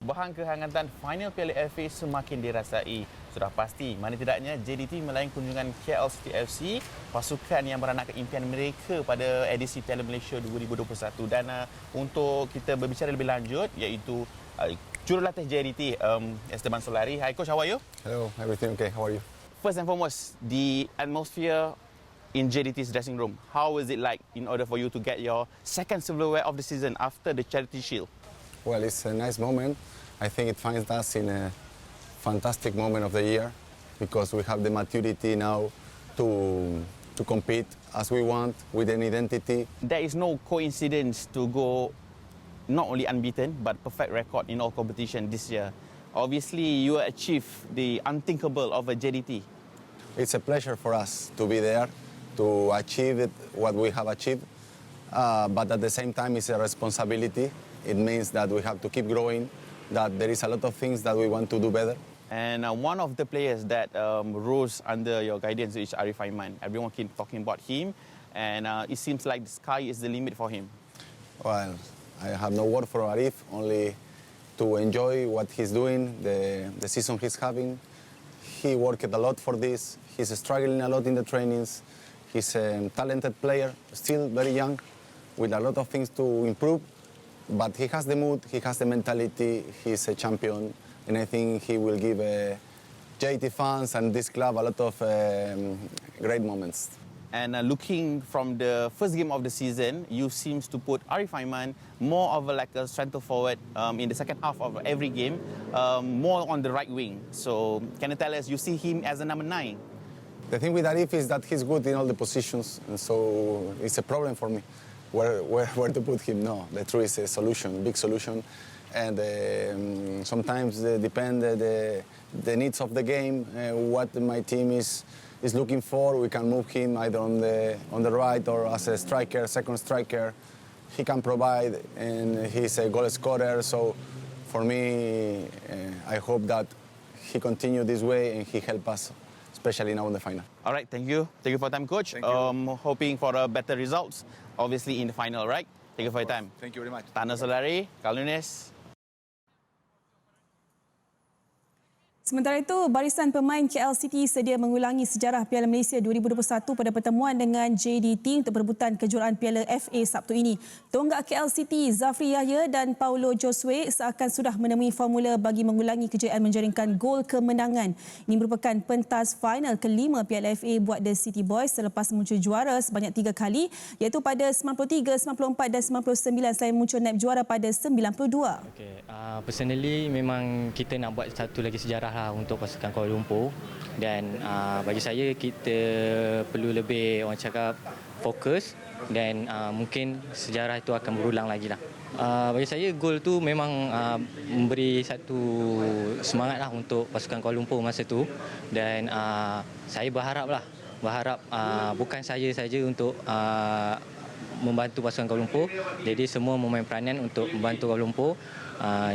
Bahan kehangatan final Piala FA semakin dirasai. Sudah pasti, mana tidaknya JDT melayani kunjungan KL City FC, pasukan yang beranakkan impian mereka pada edisi Piala Malaysia 2021. Dan untuk kita berbicara lebih lanjut, iaitu jurulatih JDT, Esteban Solari. Hi Coach, how are you? Hello, everything okay? How are you? First and foremost, the atmosphere in JDT's dressing room. How is it like in order for you to get your second silverware of the season after the Charity Shield? Well, it's a nice moment. I think it finds us in a fantastic moment of the year because we have the maturity now to compete as we want with an identity. There is no coincidence to go not only unbeaten but perfect record in all competition this year. Obviously, you achieved the unthinkable of a JDT. It's a pleasure for us to be there, to achieve what we have achieved, but at the same time it's a responsibility. It means that we have to keep growing, that there is a lot of things that we want to do better. And one of the players that rose under your guidance is Arif Aiman. Everyone keep talking about him, and it seems like the sky is the limit for him. Well, I have no word for Arif, only to enjoy what he's doing, the season he's having. He worked a lot for this. He's struggling a lot in the trainings. He's a talented player, still very young, with a lot of things to improve. But he has the mood, he has the mentality, he's a champion, and I think he will give JT fans and this club a lot of great moments. And looking from the first game of the season, you seems to put Arif Aiman more of like a centre forward in the second half of every game, more on the right wing. So can you tell us, you see him as a number 9? The thing with Arif is that he's good in all the positions, and so it's a problem for me. Where to put him? No, the truth is a solution, big solution, and sometimes depend the needs of the game, what my team is looking for. We can move him either on the right or as a striker, second striker. He can provide, and he's a goal scorer. So for me, I hope that he continue this way and he help us, especially now in the final. All right, thank you. Thank you for your time, Coach. Thank you. Hoping for better results, obviously in the final, right? Thank you for your time. Thank you very much. Tana Solari, Kalunis. Sementara itu, barisan pemain KL City sedia mengulangi sejarah Piala Malaysia 2021 pada pertemuan dengan JDT untuk perebutan kejuaraan Piala FA Sabtu ini. Tonggak KL City, Zafri Yahya dan Paulo Josue seakan sudah menemui formula bagi mengulangi kejayaan menjaringkan gol kemenangan. Ini merupakan pentas final kelima Piala FA buat The City Boys selepas muncul juara sebanyak 3 kali, iaitu pada 93, 94 dan 99 selain muncul naib juara pada 92. Okay. Personally, memang kita nak buat satu lagi sejarah untuk pasukan Kuala Lumpur, dan bagi saya kita perlu lebih, orang cakap, fokus, dan mungkin sejarah itu akan berulang lagi lah. Bagi saya gol tu memang memberi satu semangat lah untuk pasukan Kuala Lumpur masa tu, dan saya berharap bukan saya saja untuk membantu pasukan Kuala Lumpur, jadi semua memain peranan untuk membantu Kuala Lumpur.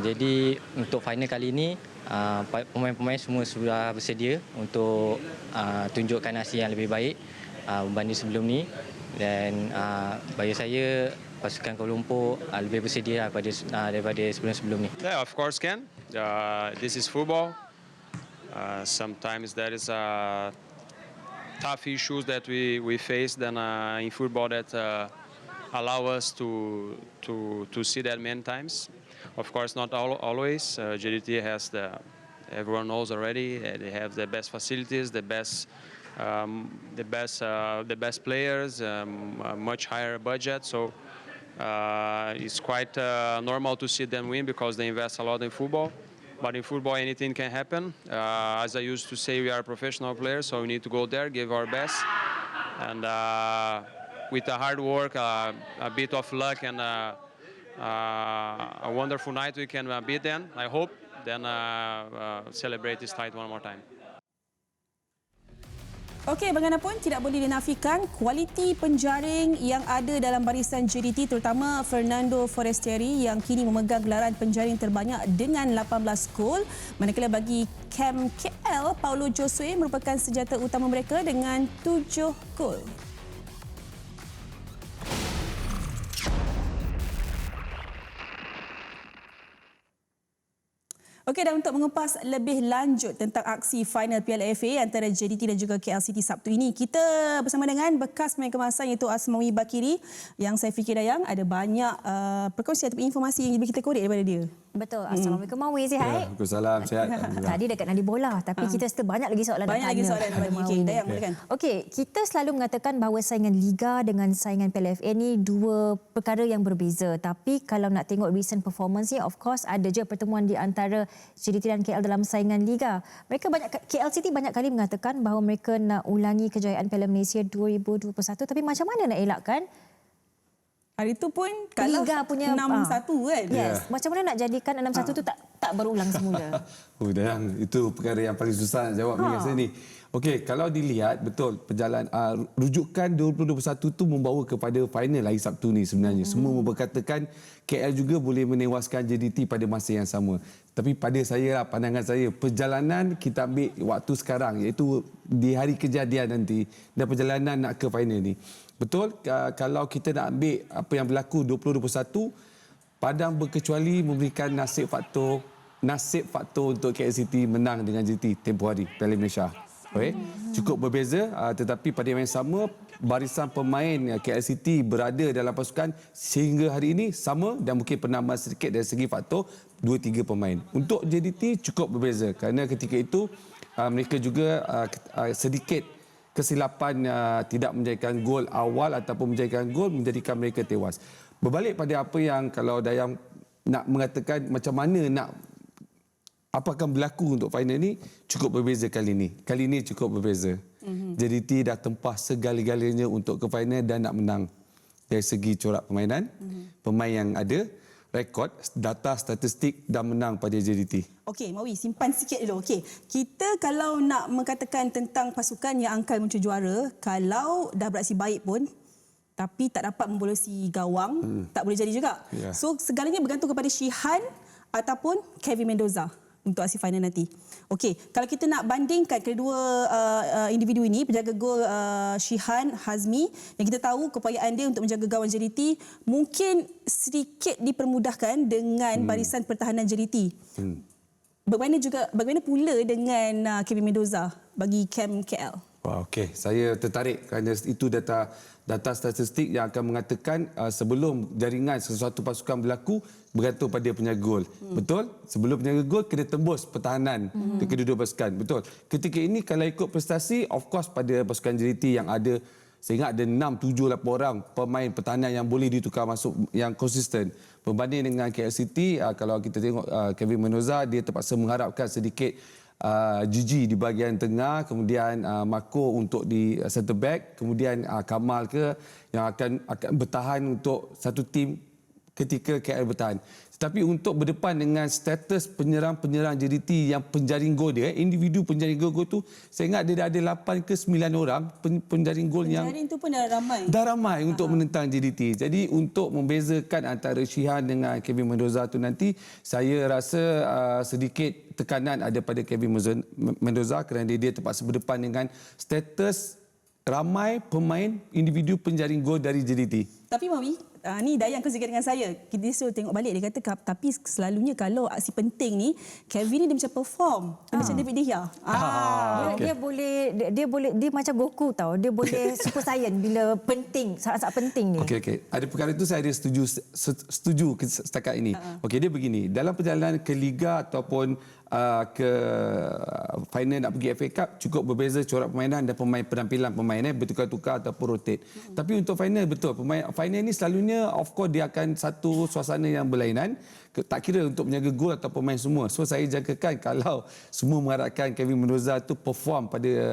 Jadi untuk final kali ini, pemain-pemain semua sudah bersedia untuk tunjukkan hasil yang lebih baik berbanding sebelum ni, dan bagi saya pasukan Kuala Lumpur lebih bersedia daripada sebelum-sebelum ni. Yeah, of course can. This is football. Sometimes there is tough issues that we face than in football that allow us to see that many times. Of course, not always. JDT has everyone knows already. They have the best facilities, the best players, a much higher budget. So it's quite normal to see them win because they invest a lot in football. But in football, anything can happen. As I used to say, we are professional players, so we need to go there, give our best, and with the hard work, a bit of luck, and a wonderful night, we can beat them, I hope, then celebrate this title one more time. Okey, bagaimanapun tidak boleh dinafikan kualiti penjaring yang ada dalam barisan JDT, terutama Fernando Forestieri yang kini memegang gelaran penjaring terbanyak dengan 18 gol. Manakala bagi Camp KL, Paulo Josue merupakan senjata utama mereka dengan 7 gol. Okey, dan untuk mengupas lebih lanjut tentang aksi final Piala FA antara JDT dan juga KL City Sabtu ini, kita bersama dengan bekas pemain kemasan iaitu Asmawi Bakiri yang saya fikir Dayang ada banyak perkongsian ataupun informasi yang lebih kita korek daripada dia. Betul. Assalamualaikum Mawi, sihat? Waalaikumsalam, sihat. Tadi dekat nak dibola tapi kita still banyak lagi soalan Banyak nak lagi tanya soalan kepada lagi. Mawi Okey, ni. Dayang mulakan. Okey, kita selalu mengatakan bahawa saingan Liga dengan saingan Piala FA ni dua perkara yang berbeza. Tapi kalau nak tengok recent performance ni, of course ada je pertemuan di antara JDT dan KL dalam saingan Liga. KL City banyak kali mengatakan bahawa mereka nak ulangi kejayaan Piala Malaysia 2021, tapi macam mana nak elakkan? Hari itu pun kalah Liga punya 6-1 kan? Yes. Macam mana nak jadikan 6-1 tu tak berulang semula? Dayang, itu perkara yang paling susah nak jawab ni rasa ni. Okey, kalau dilihat betul perjalanan rujukan 2021 tu membawa kepada final hari Sabtu ni sebenarnya. Semua berkatakan KL juga boleh menewaskan JDT pada masa yang sama. Tapi pada saya lah, pandangan saya, perjalanan kita ambil waktu sekarang iaitu di hari kejadian nanti dan perjalanan nak ke final ni. Betul, kalau kita nak ambil apa yang berlaku 2021, Padang berkecuali memberikan nasib faktor untuk KL City menang dengan JDT tempoh hari Piala Malaysia. Okay. Cukup berbeza, tetapi pada yang sama barisan pemain KL City berada dalam pasukan sehingga hari ini sama dan mungkin penambahan sedikit dari segi faktor 2-3 pemain. Untuk JDT cukup berbeza kerana ketika itu mereka juga sedikit kesilapan tidak menjadikan gol awal ataupun menjadikan gol menjadikan mereka tewas. Berbalik pada apa yang kalau Dayang nak mengatakan macam mana nak apa akan berlaku untuk final ni, cukup berbeza kali ini. Kali ini cukup berbeza. JDT dah tempah segala-galanya untuk ke final dan nak menang. Dari segi corak permainan, pemain yang ada, rekod, data statistik dah menang pada JDT. Okey, Mawi, simpan sikit dulu. Okey, kita kalau nak mengatakan tentang pasukan yang angkal muncul juara, kalau dah beraksi baik pun, tapi tak dapat membolosi gawang, tak boleh jadi juga. Yeah. So, segalanya bergantung kepada Shihan ataupun Kevin Mendoza untuk aksi final nanti. Okey, kalau kita nak bandingkan kedua individu ini, penjaga gol Shihan Hazmi, yang kita tahu keupayaan dia untuk menjaga gawang JDT mungkin sedikit dipermudahkan dengan barisan pertahanan JDT. Bagaimana pula dengan Kevin Mendoza bagi camp KL? Wah, okey. Saya tertarik kerana itu data statistik yang akan mengatakan sebelum jaringan sesuatu pasukan berlaku bergantung pada penjaga gol. Betul? Sebelum penjaga gol kena tembus pertahanan kedua-dua pasukan. Betul. Ketika ini kalau ikut prestasi, of course pada pasukan JDT yang ada, saya ingat ada 6, 7, 8 orang pemain pertahanan yang boleh ditukar masuk yang konsisten. Berbanding dengan KL City, kalau kita tengok Kevin Mendoza, dia terpaksa mengharapkan sedikit Gigi di bahagian tengah, kemudian Mako untuk di centre back, kemudian Kamal yang akan bertahan untuk satu tim ketika KL bertahan. Tetapi untuk berdepan dengan status penyerang-penyerang JDT yang penjaring gol dia, individu penjaring gol tu, saya ingat dia dah ada 8 ke 9 orang penjaring gol yang... Penjaring tu pun dah ramai. Dah ramai untuk menentang JDT. Jadi untuk membezakan antara Shihan dengan Kevin Mendoza tu nanti, saya rasa sedikit tekanan ada pada Kevin Mendoza kerana dia terpaksa berdepan dengan status ramai pemain individu penjaring gol dari JDT. Tapi Mawi, ni Dayang kongsikan dengan saya. Kita suruh tengok balik, dia kata tapi selalunya kalau aksi penting ni, Kevin ni dia macam perform. Dia macam David De Gea. Dia macam Goku tau. Dia boleh super saiyan bila penting, saat-saat penting ni. Okey. Ada perkara itu saya ada setuju setakat ini. Okey, dia begini. Dalam perjalanan ke Liga ataupun ke final nak pergi FA Cup, cukup berbeza corak permainan dan penampilan pemain bertukar-tukar ataupun rotate. Tapi untuk final, betul, final ni selalunya of course dia akan satu suasana yang berlainan, tak kira untuk menjaga gol atau pemain semua. So saya jangkakan kalau semua mengharapkan Kevin Mendoza tu perform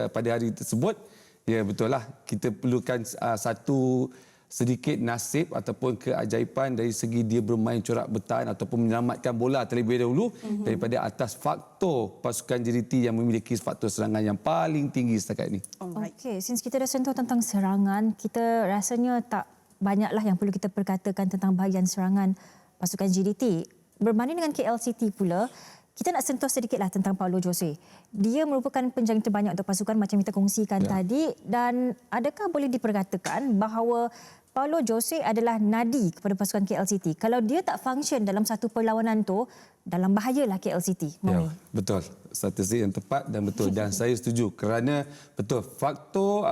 pada hari tersebut, ya betul lah, kita perlukan satu sedikit nasib ataupun keajaiban dari segi dia bermain corak bertahan ataupun menyelamatkan bola terlebih dahulu daripada atas faktor pasukan JDT yang memiliki faktor serangan yang paling tinggi setakat ini. Okey, since kita dah sentuh tentang serangan, kita rasanya tak banyaklah yang perlu kita perkatakan tentang bahagian serangan pasukan JDT. Berbanding dengan KL City pula, kita nak sentuh sedikitlah tentang Paulo Jose. Dia merupakan penjaring terbanyak untuk pasukan macam kita kongsikan tadi, dan adakah boleh diperkatakan bahawa Paulo Jose adalah nadi kepada pasukan KL City. Kalau dia tak function dalam satu perlawanan tu, dalam bahayalah KL City. Ya, betul. Statistik yang tepat dan betul. Dan saya setuju kerana betul faktor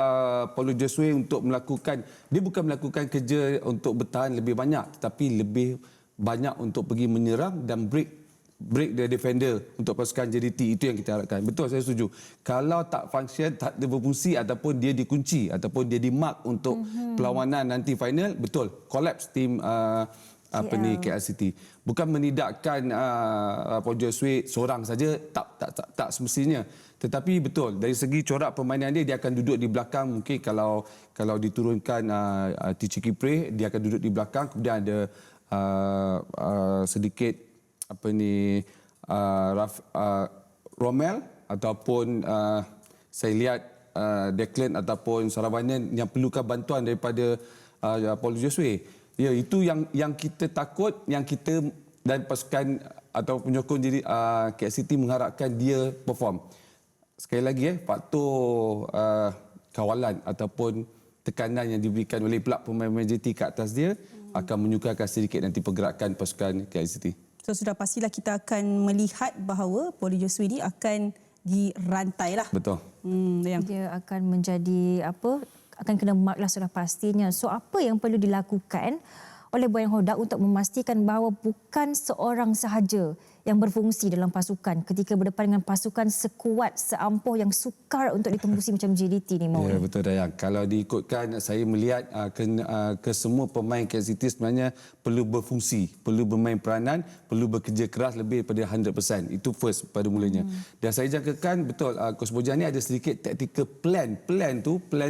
Paulo Josue untuk melakukan, dia bukan melakukan kerja untuk bertahan lebih banyak tetapi lebih banyak untuk pergi menyerang dan break the defender untuk pasukan JDT. Itu yang kita harapkan. Betul, saya setuju. Kalau tak function, tak ada berfungsi ataupun dia dikunci ataupun dia dimark untuk perlawanan nanti final, betul, collapse tim KL City. Bukan menidakkan Paulo Josue seorang saja, tak semestinya. Tetapi betul, dari segi corak permainan dia akan duduk di belakang. Mungkin kalau diturunkan Tici Kipre, dia akan duduk di belakang. Kemudian ada sedikit Romel ataupun saya lihat Declan ataupun Saravanian yang perlukan bantuan daripada Paulo Josue. Ya, itu yang kita takut, yang kita dan pasukan atau penyokong jadi KL City mengharapkan dia perform. Sekali lagi faktor kawalan ataupun tekanan yang diberikan oleh pihak pemain-pemain JT ke atas dia akan menyukarkan sedikit nanti pergerakan pasukan KL City. So sudah pastilah kita akan melihat bahawa Paulo Josue ini akan dirantai lah. Betul. Dia akan menjadi akan kena mark lah sudah pastinya. So apa yang perlu dilakukan oleh Boyan Hodak untuk memastikan bahawa bukan seorang sahaja yang berfungsi dalam pasukan ketika berdepan dengan pasukan sekuat, seampuh yang sukar untuk ditembusi macam JDT ni, Mawi? Ya, betul, Dayang. Kalau diikutkan, saya melihat ke semua pemain KL City sebenarnya perlu berfungsi, perlu bermain peranan, perlu bekerja keras lebih daripada 100%. Itu first pada mulanya. Dan saya jangkakan, betul, Coach Bojan ni ada sedikit tactical plan. Plan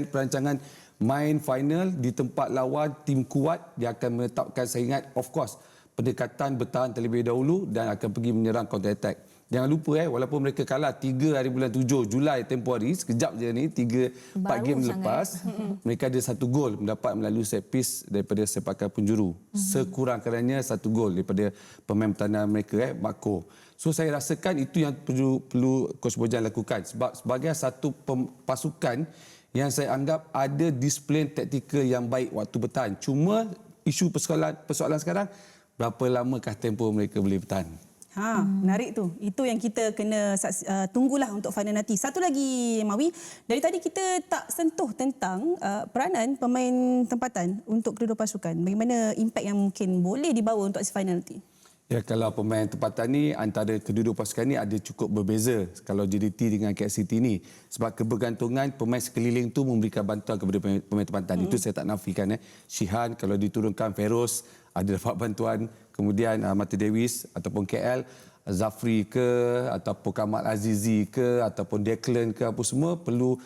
perancangan main final di tempat lawan tim kuat, dia akan menetapkan, saya ingat, of course, pendekatan bertahan terlebih dahulu dan akan pergi menyerang counter attack. Jangan lupa walaupun mereka kalah 3 hari bulan 7 Julai tempoh hari, sekejap je ni, 4 game lepas, mereka ada 1 gol mendapat melalui set piece daripada sepakan penjuru. Sekurang-kurangnya 1 gol daripada pemain pertahanan mereka, Mako. So saya rasakan itu yang perlu Coach Bojan lakukan sebab sebagai satu pasukan yang saya anggap ada disiplin taktikal yang baik waktu bertahan. Cuma isu persoalan sekarang, berapa lamakah tempoh mereka boleh bertahan? Menarik tu. Itu yang kita kena tunggulah untuk final nanti. Satu lagi, Mawi. Dari tadi kita tak sentuh tentang peranan pemain tempatan untuk kedua pasukan. Bagaimana impak yang mungkin boleh dibawa untuk final nanti? Ya, kalau pemain tempatan ni antara kedua pasukan ni ada cukup berbeza kalau JDT dengan KL City ni. Sebab kebergantungan pemain sekeliling tu memberikan bantuan kepada pemain tempatan. Itu saya tak nafikan. Shihan kalau diturunkan, Feroz ada dapat bantuan. Kemudian Mata Dewis ataupun KL, Zafri ke ataupun Kamal Azizi ke ataupun Declan ke, apa semua perlu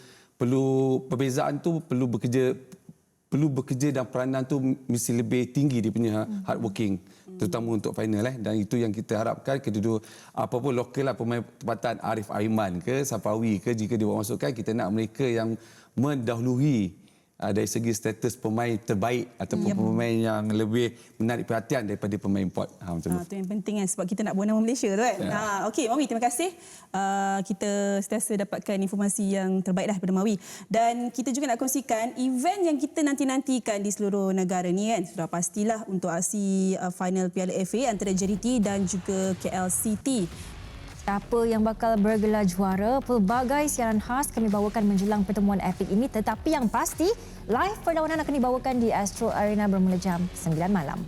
perbezaan tu perlu bekerja dan peranan tu mesti lebih tinggi dia punya hard working, terutama untuk final dan itu yang kita harapkan kedua apapun lokal lah, pemain tempatan Arif Aiman ke Safawi ke, jika dia masukkan, kita nak mereka yang mendahului dari segi status pemain terbaik ataupun pemain yang lebih menarik perhatian daripada pemain import. Itu yang penting sebab kita nak bawa nama Malaysia tu kan. Okey, Mawi, terima kasih. Kita sentiasa dapatkan informasi yang terbaik daripada Mawi. Dan kita juga nak kongsikan event yang kita nanti-nantikan di seluruh negara ni kan. Sudah pastilah untuk aksi final Piala FA antara JDT dan juga KL City. Siapa yang bakal bergelar juara, pelbagai siaran khas kami bawakan menjelang pertemuan epik ini. Tetapi yang pasti, live perlawanan akan dibawakan di Astro Arena bermula jam 9 malam.